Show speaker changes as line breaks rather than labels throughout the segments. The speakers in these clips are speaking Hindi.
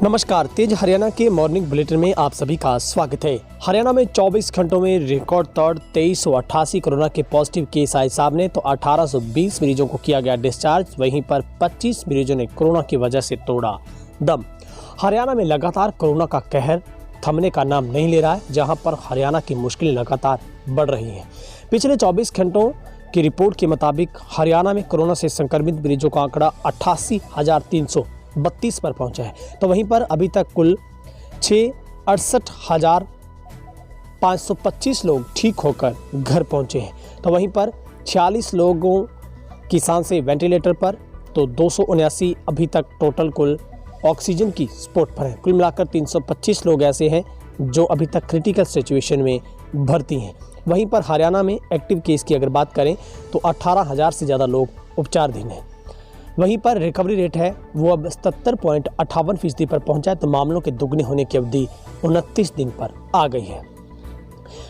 नमस्कार, तेज हरियाणा के मॉर्निंग बुलेटिन में आप सभी का स्वागत है। हरियाणा में 24 घंटों में रिकॉर्ड तोड़ 2388 कोरोना के पॉजिटिव केस आए सामने, तो 1820 मरीजों को किया गया डिस्चार्ज। वहीं पर 25 मरीजों ने कोरोना की वजह से तोड़ा दम। हरियाणा में लगातार कोरोना का कहर थमने का नाम नहीं ले रहा है, जहां पर हरियाणा की मुश्किलें लगातार बढ़ रही हैं। पिछले 24 घंटों की रिपोर्ट के मुताबिक हरियाणा में कोरोना से संक्रमित मरीजों का आंकड़ा 88,332 पर पहुंचा है। तो वहीं पर अभी तक कुल 68,525 लोग ठीक होकर घर पहुंचे हैं। तो वहीं पर 46 लोगों की सांसें वेंटिलेटर पर, तो 279 अभी तक टोटल कुल ऑक्सीजन की सपोर्ट पर है। कुल मिलाकर 325 लोग ऐसे हैं जो अभी तक क्रिटिकल सिचुएशन में भर्ती हैं। वहीं पर हरियाणा में एक्टिव केस की अगर बात करें तो 18,000 से ज़्यादा लोग उपचाराधीन हैं। वहीं पर रिकवरी रेट है वो अब 77.58% पर पहुंचा है, तो मामलों के दुगने होने की अवधि 29 दिन पर आ गई है।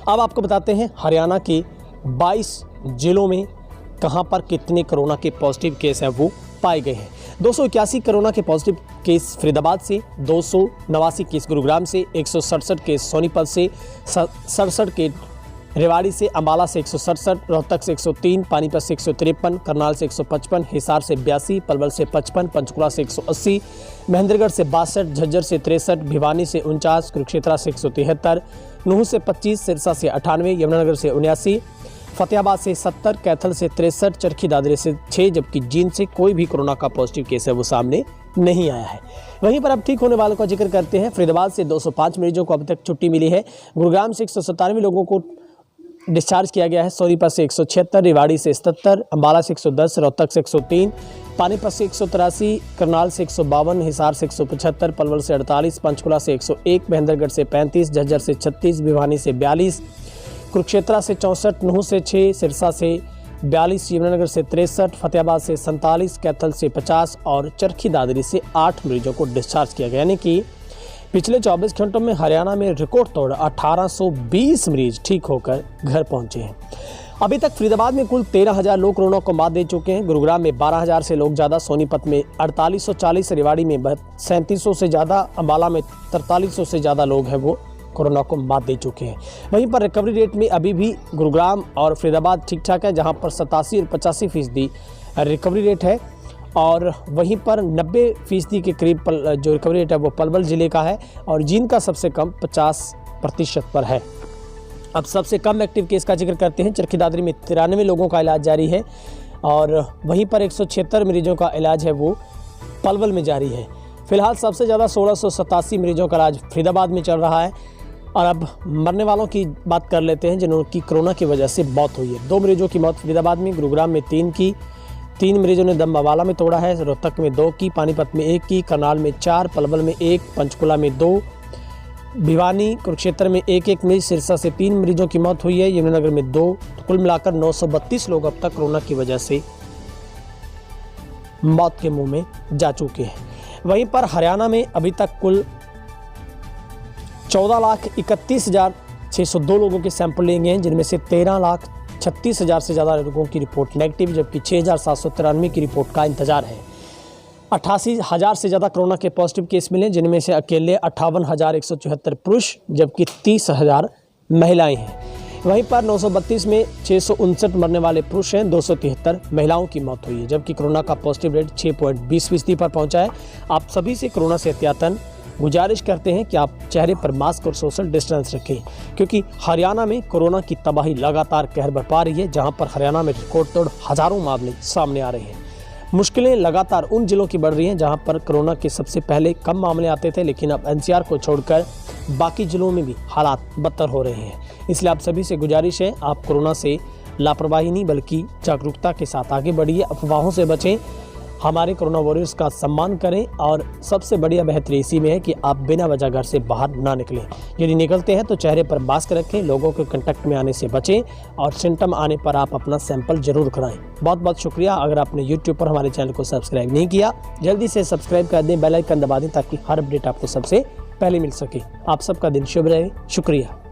अब आपको बताते हैं हरियाणा के 22 जिलों में कहां पर कितने कोरोना के पॉजिटिव केस हैं वो पाए गए हैं। 281 कोरोना के पॉजिटिव केस फरीदाबाद से, 289 केस गुरुग्राम से, 167 केस सोनीपत से, 67 के रेवाड़ी से, अम्बाला से 167, रोहतक से 103, पानीपत से 153, करनाल से 155, हिसार से 82, पलवल से 55, पंचकुला से 180, महेंद्रगढ़ से 62, झज्जर से 63, भिवानी से 49, कुरुक्षेत्र से 173, नूंह से 25, सिरसा से 98, यमुनानगर से 79, फतेहाबाद से 70, कैथल से 63, चरखी दादरी से 6, जबकि जींद से कोई भी कोरोना का पॉजिटिव केस है वो सामने नहीं आया है। वहीं पर अब ठीक होने वालों का जिक्र करते हैं। फरीदाबाद से 205 मरीजों को अब तक छुट्टी मिली है। गुरुग्राम से 197 लोगों को डिस्चार्ज किया गया है। सोनीपत से 176, रेवाड़ी से 77, अम्बाला से 110, रोहतक से 103, पानीपत से 183, करनाल से 152, हिसार से 175, पलवल से 48, पंचकुला से 101, महेंद्रगढ़ से 35, झज्जर से 36, भिवानी से 42, कुरुक्षेत्र से 64, नूंह से 6, सिरसा से 42, यमुनानगर से 63, फतेहाबाद से 47, कैथल से 50 और चरखी दादरी से 8 मरीजों को डिस्चार्ज किया गया। यानी कि पिछले 24 घंटों में हरियाणा में रिकॉर्ड तोड़ 1820 मरीज ठीक होकर घर पहुंचे हैं। अभी तक फरीदाबाद में कुल 13,000 लोग कोरोना को मात दे चुके हैं। गुरुग्राम में 12,000 से लोग ज़्यादा, सोनीपत में 4840, रेवाड़ी में 3700 से ज़्यादा, अम्बाला में 4300 से ज़्यादा लोग हैं वो कोरोना को मात दे चुके हैं। वहीं पर रिकवरी रेट में अभी भी गुरुग्राम और फरीदाबाद ठीक ठाक है, जहाँ पर 87 और 85% रिकवरी रेट है, और वहीं पर 90% के करीब जो रिकवरी रेट है वो पलवल ज़िले का है, और जींद का सबसे कम 50% पर है। अब सबसे कम एक्टिव केस का जिक्र करते हैं। चरखी दादरी में 93 लोगों का इलाज जारी है, और वहीं पर 176 मरीजों का इलाज है वो पलवल में जारी है। फिलहाल सबसे ज़्यादा 1687 मरीजों का इलाज फरीदाबाद में चल रहा है। और अब मरने वालों की बात कर लेते हैं जिन्होंने कोरोना की वजह से मौत हुई है। 2 मरीजों की मौत फरीदाबाद में, गुरुग्राम में 3 मरीजों ने दम अम्बाला में तोड़ा है, रोहतक में 2 की, पानीपत में 1 की, करनाल में 4, पलवल में 1, पंचकुला में 2, भिवानी कुरुक्षेत्र में 1 मरीज, सिरसा से 3 मरीजों की मौत हुई है, यमुनानगर में 2। तो कुल मिलाकर 932 लोग अब तक कोरोना की वजह से मौत के मुंह में जा चुके हैं। वहीं पर हरियाणा में अभी तक कुल 14,31,602 लोगों के सैंपल लिए गए हैं, जिनमें से 13,36,000 से ज़्यादा लोगों की रिपोर्ट नेगेटिव, जबकि 6,793 की रिपोर्ट का इंतजार है। 88,000 से ज़्यादा कोरोना के पॉजिटिव केस मिले, जिनमें से अकेले 58,174 पुरुष जबकि 30,000 महिलाएं हैं। वहीं पर 932 में 659 मरने वाले पुरुष हैं, 273 महिलाओं की मौत हुई है, जबकि कोरोना का पॉजिटिव रेट 6.20% पर पहुंचा है। आप सभी से कोरोना से एहतियातन गुजारिश करते हैं कि आप चेहरे पर मास्क और सोशल डिस्टेंस रखें, क्योंकि हरियाणा में कोरोना की तबाही लगातार कहर बरपा रही है, जहां पर हरियाणा में रिकॉर्ड तोड़ हज़ारों मामले सामने आ रहे हैं। मुश्किलें लगातार उन जिलों की बढ़ रही हैं जहां पर कोरोना के सबसे पहले कम मामले आते थे, लेकिन अब एनसीआर को छोड़कर बाकी जिलों में भी हालात बदतर हो रहे हैं। इसलिए आप सभी से गुजारिश है, आप कोरोना से लापरवाही नहीं बल्कि जागरूकता के साथ आगे बढ़िए, अफवाहों से बचें, हमारे कोरोना वॉरियर्स का सम्मान करें, और सबसे बढ़िया बेहतरी इसी में है कि आप बिना वजह घर से बाहर ना निकलें। यदि निकलते हैं तो चेहरे पर मास्क रखें, लोगों के कांटेक्ट में आने से बचें, और सिम्टम आने पर आप अपना सैंपल जरूर कराएं। बहुत बहुत शुक्रिया। अगर आपने यूट्यूब पर हमारे चैनल को सब्सक्राइब नहीं किया, जल्दी से सब्सक्राइब कर दें, बेल आइकन दबा दें, ताकि हर अपडेट आपको सबसे पहले मिल सके। आप सबका दिन शुभ रहे। शुक्रिया।